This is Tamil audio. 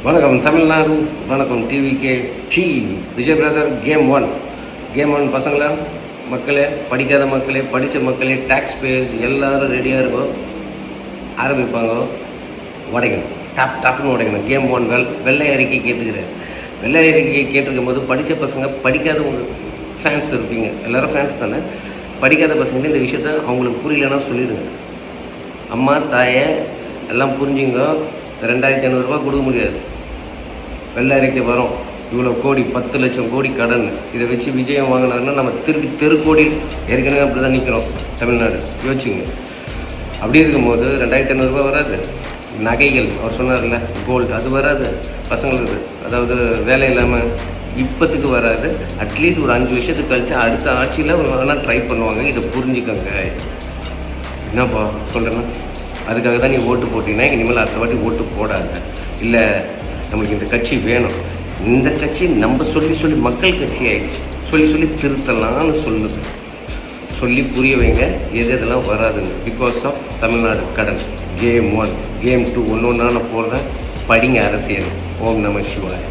வணக்கம் தமிழ்நாடு, வணக்கம் TVK team. Vijay brother game one பசங்களா, மக்களே, படிக்காத மக்களே, படித்த மக்களே, டேக்ஸ் பேஸ் எல்லோரும் ரெடியாக இருக்கும். ஆரம்பிப்பாங்க. உடைக்கணும், டாப்னு உடைக்கணும். கேம் ஒன் வெள்ளை அறிக்கை கேட்டுக்கிறேன். வெள்ளை அறிக்கையை கேட்டிருக்கும் போது படித்த பசங்க, படிக்காதவங்க ஃபேன்ஸ் இருப்பீங்க, எல்லோரும் ஃபேன்ஸ் தானே. படிக்காத பசங்க இந்த விஷயத்த அவங்களுக்கு புரியலன்னா சொல்லிடுங்க. அம்மா தாயை எல்லாம் புரிஞ்சுங்க. 2500 ரூபா கொடுக்க முடியாது. வெள்ளை அறிக்கை வரும், இவ்வளோ கோடி, 10 லட்சம் கோடி கடன். இதை வச்சு விஜயம் வாங்கினாருன்னா நம்ம திருப்பி தெருக்கோடி ஏற்கனவே அப்படி தான் நிற்கிறோம் தமிழ்நாடு. யோசிச்சுங்க. அப்படி இருக்கும்போது 2500 ரூபா வராது. நகைகள் அவர் சொன்னார்ல, கோல்டு, அது வராது பசங்களுக்கு. அதாவது வேலை இல்லாமல் இப்போத்துக்கு வராது. அட்லீஸ்ட் ஒரு 5 வருஷத்துக்கு கழிச்சு அடுத்த ஆட்சியில் வேணால் ட்ரை பண்ணுவாங்க. இதை புரிஞ்சுக்கோங்க. என்னப்பா சொல்கிறேன்னா, அதுக்காக தான் நீ ஓட்டு போட்டிங்கன்னா இனிமேல் அடுத்த வாட்டி ஓட்டு போடாத. இல்லை நம்மளுக்கு இந்த கட்சி வேணும், இந்த கட்சி நம்ம சொல்லி மக்கள் கட்சி ஆயிடுச்சு, சொல்லி திருத்தலாம்னு சொல்லி புரிய வைங்க எதெல்லாம் வராதுன்னு. பிகாஸ் ஆஃப் தமிழ்நாடு கடன். கேம் 1 கேம் 2 ஒன்று ஒன்றா நான் போடுறேன். படிங்க அரசியல். ஓம் நம சிவாய.